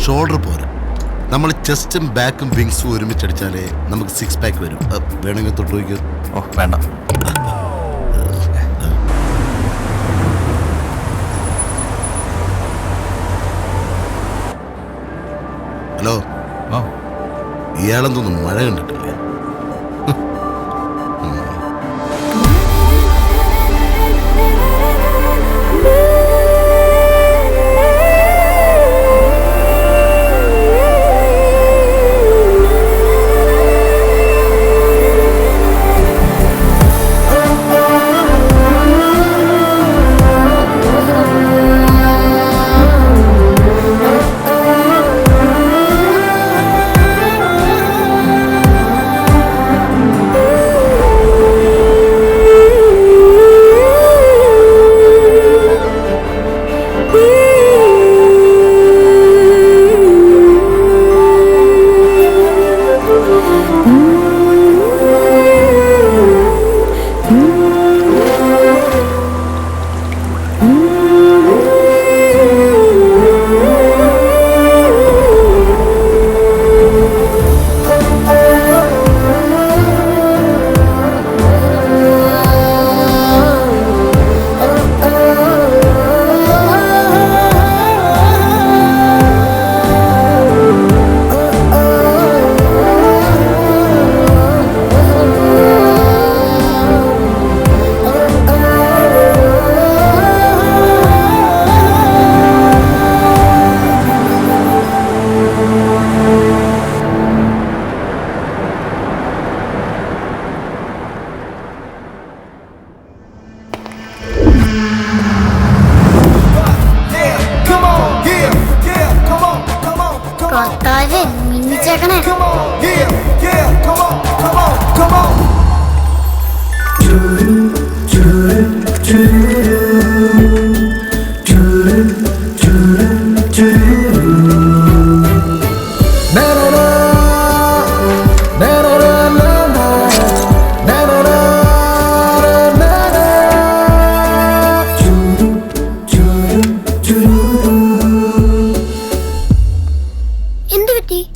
Shoulder പോരാ. നമ്മൾ ചെസ്റ്റും ബാക്കും വിങ്സും ഒരുമിച്ചടിച്ചാലേ നമുക്ക് 6 പാക്ക് വരും. വേണമെങ്കിൽ തൊട്ട് നോക്കിയോ. ഓ വേണ്ട. ഹലോ, ഇയാളെന്തോന്നും മഴ കണ്ടിട്ടില്ലേ?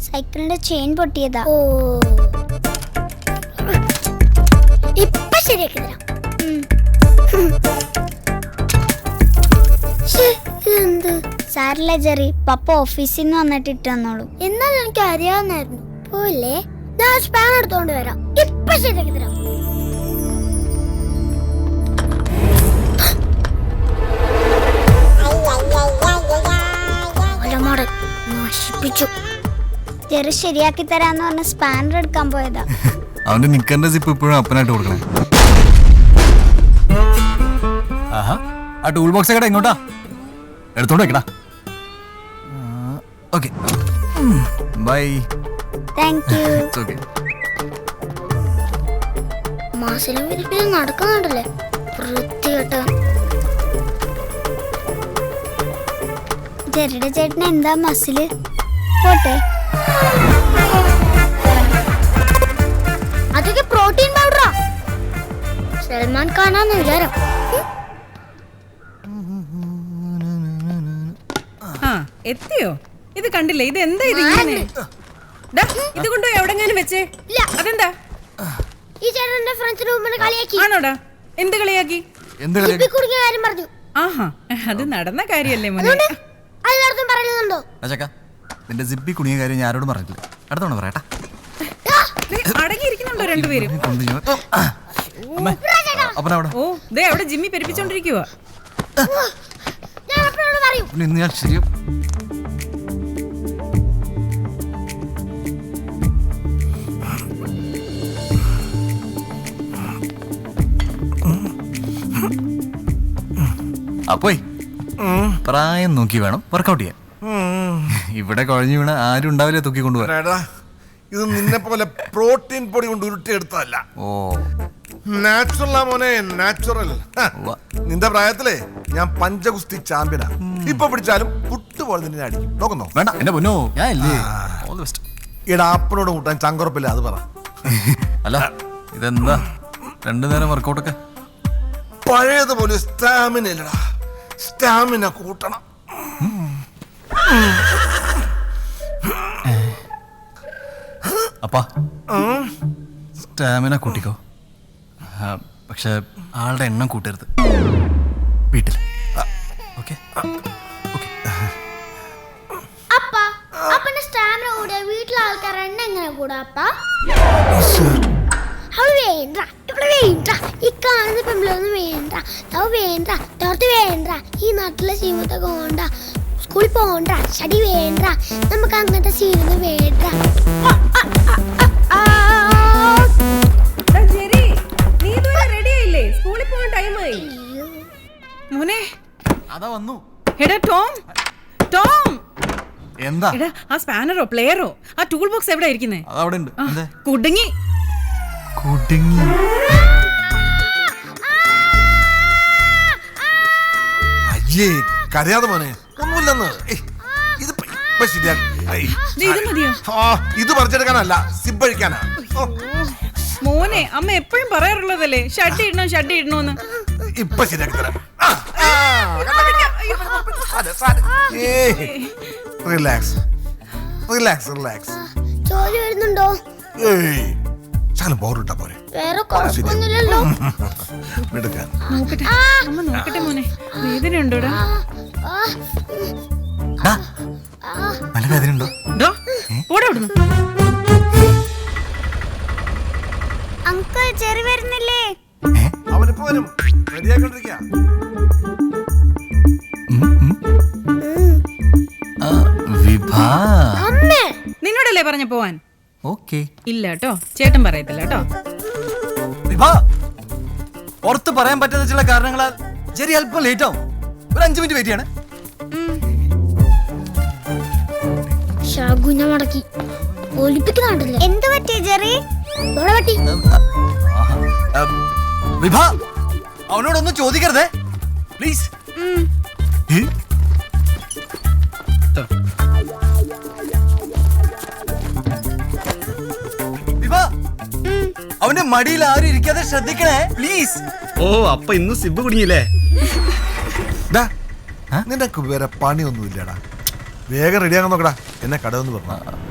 സൈക്കിളിന്റെ ചെയിൻ പൊട്ടിയതാ. ഓ ഇപ്പൊ ശരിയാക്കി തരാം. ഇതെന്ത് സാരില്ല ജെറി, പപ്പ ഓഫീസിൽ നിന്ന് വന്നിട്ട് ഇട്ട് തന്നോളൂ. എന്നാലും എനിക്ക് അറിയാവുന്നായിരുന്നു. പോലെ ഞാൻ സ്പാൻ എടുത്തോണ്ട് വരാം. ഇപ്പൊ ശരിയാക്കി തരാം. നശിപ്പിച്ചു. ചെറു ശരിയാക്കി തരാന്ന് പറഞ്ഞ സ്പാനർ എടുക്കാൻ പോയതാ. അവന്റെ നിക്കറിന്റെ സിപ്പ് ഇപ്പോഴും അപ്പനായിട്ട് കൊടുക്കണേ. ആഹാ, ആ ടൂൾ ബോക്സ് ഒക്കെ എങ്ങോട്ടാ? എടുത്തോണ്ട് വെക്കടാ. Okay bye. Thank you. It's okay. മാസിലും വിരിപ്പിലും നടക്കുന്നുണ്ടല്ലേ വൃത്തികെട്ട. ജെറിയുടെ ചേട്ടന് എന്താ മസില്? പോട്ടെ, അതൊക്കെ പ്രോട്ടീൻ പൗഡറാ. സൽമാൻ ഖാനാന്ന് വിചാരം. എത്തിയോ? ഇത് കണ്ടില്ലേ? ഇത് എന്താ ഇത് ഇങ്ങനെ? ഇത് കൊണ്ടുപോയി എവിടെങ്ങാനും വെച്ചേ? അതെന്താ? ഈ ചേട്ടന്റെ ഫ്രണ്ട്സിന്റെ മുമ്പിൽ കളിയാക്കി. ആണോടാ? എന്ത് കളിയാക്കി? കാര്യം പറഞ്ഞു. ആഹാ, അത് നടന്ന കാര്യല്ലേ മോനെ? എല്ലാവർക്കും പറയുന്നുണ്ടോ? നിന്റെ സിപ്പി കുണിയ കാര്യം ഞാൻ ആരോടും പറഞ്ഞിട്ടില്ല. അടുത്തോണ്ട് പറയട്ടാ. അടങ്ങിയിരിക്കുന്നുണ്ടോ രണ്ടുപേരും? ഓ ദേ അവിടെ ജിമ്മി പെരുപ്പിച്ചോണ്ടിരിക്കുവാ. ഇന്ന് ഞാൻ ശരിയോ? അപ്പോയി പ്രായം നോക്കി വേണം വർക്കൗട്ട് ചെയ്യാൻ. ഇവിടെ കുഴഞ്ഞു വീണ ആരും ഉണ്ടാവില്ല തൂക്കി കൊണ്ടുപോകാൻ. ഇത് നിന്നെ പോലെ പ്രോട്ടീൻ പൊടി കൊണ്ട് ഉരുട്ടിയെടുത്തല്ല. ഓ നാച്ചുറൽ മോനെ, നാച്ചുറൽ. നിന്റെ പ്രായത്തിലേ ഞാൻ പഞ്ചഗുസ്തി ചാമ്പ്യനാ. ഇപ്പൊ പിടിച്ചാലും പുട്ടുപോലെ നിന്നെ അടിക്കും. നോക്കുന്നോ? വേണ്ട എന്റെ പൊന്നോ, ഞാൻ ഇല്ലേ. ഇടാ അപ്പനോട് കൂട്ടാൻ ചങ്കുറപ്പില്ല, അത് പറ. അല്ല ഇതെന്താ 2 നേരം വർക്കൗട്ടൊക്കെ? പഴയതുപോലെ സ്റ്റാമിന ഇല്ലടാ, സ്റ്റാമിന കൂട്ടണം. അപ്പാ സ്റ്റാമിന കൂട്ടിക്കോ. പക്ഷെ ആളുടെ എണ്ണം കൂട്ടരുത് വീട്ടിൽ. Okay okay. അപ്പ അപ്പന്റെ സ്റ്റാമിന കൂടെ വീട്ടിലെ ആൾക്കാർ എണ്ണ എങ്ങനെ കൂടാ അപ്പ? അവള് വേണ്ട ഇവിടെ വേണ്ട ഈ കാണുന്ന പെമ്പിളൊന്നും വേണ്ട തവ് വേണ്ട തോർത്ത് വേണ്ട ഈ നാട്ടിലെ ജീവിതമൊക്കെ വേണ്ട സ്കൂളിൽ പോകണ്ട സ്റ്റഡി വേണ്ട നമുക്ക് അങ്ങനത്തെ സീനൊന്നും വേണ്ട. ജെറി, നീ ഇതുവരെ റെഡി ആയില്ലേ? സ്കൂളിൽ പോകാൻ ടൈമായി. മോനെ, അതാ വന്നു. എടാ ടോം, ടോം. എന്താ? എടാ ആ സ്പാനറോ പ്ലെയറോ ആ ടൂൾ ബോക്സ് എവിടെ ഇരിക്കുന്നേ? അതവിടെ ഉണ്ട്. എന്തേ? കുടുങ്ങി. കുടുങ്ങി. അയ്യേ കരയാതെ മോനെ, ഒന്നുമില്ലെന്ന്. ഇപ്പൊ ശരിയാക്കി. ഇത് മതിയോ? ഇത് പറിച്ചെടുക്കാനല്ല, സിബ് അഴിക്കാനാ. മോനെ, അമ്മ എപ്പോഴും പറയാറുള്ളതല്ലേ ഷഡ് ഇടണം ഷഡ് ഇടണോന്ന്. ഇപ്പൊ ശരിയാക്കി തരാം. Relax relax relax. ജോലി വരുന്നുണ്ടോ? ഏയ് ശാലം ബോറിട്ടാ പോരെ. വേറെ കുഴപ്പമൊന്നുമില്ലല്ലോ. എടുക്കാൻ നോക്കട്ടെ, അമ്മ നോക്കട്ടെ മോനെ, വേദന ഉണ്ടോടാ? നല്ല വേദന ഉണ്ടോ? പോടാ അവിടുന്ന്. അങ്കിൾ ചെറി വരുന്നില്ലേ? അവനിപ്പോ വരും. റെഡിയാക്കൊണ്ടിരിക്കുക. വിഭാ. അമ്മേ നിന്നോടല്ലേ പറഞ്ഞ പോവാൻ? ഓക്കെ. ഇല്ല കേട്ടോ, ചേട്ടൻ പറയത്തില്ല കേട്ടോ. വിഭാ, പുറത്ത് പറയാൻ പറ്റാത്ത ചില കാരണങ്ങളാൽ ചെറിയ അല്പം ലേറ്റ് ആവും. ഒരു 5 മിനിറ്റ് വെയിറ്റ് ചെയ്യണേ. ശകുന മടക്കി ഒലിപ്പിക്കുന്നുണ്ടല്ലേ? എന്ത് പറ്റി ജെറി? ഇവിടെ പറ്റി. വിഭാ, അവനോടൊന്നും ചോദിക്കരുതേ പ്ലീസ്. വിഭാ, അവന്റെ മടിയിൽ ആരും ഇരിക്കാതെ ശ്രദ്ധിക്കണേ പ്ലീസ്. ഓ അപ്പൊ ഇന്ന് സിബ് കുടുങ്ങിയില്ലേ? നിനക്ക് വേറെ പണിയൊന്നുമില്ലടാ. വേഗം റെഡിയാകാൻ നോക്കടാ. എന്നെ കടമെന്ന് പറഞ്ഞു.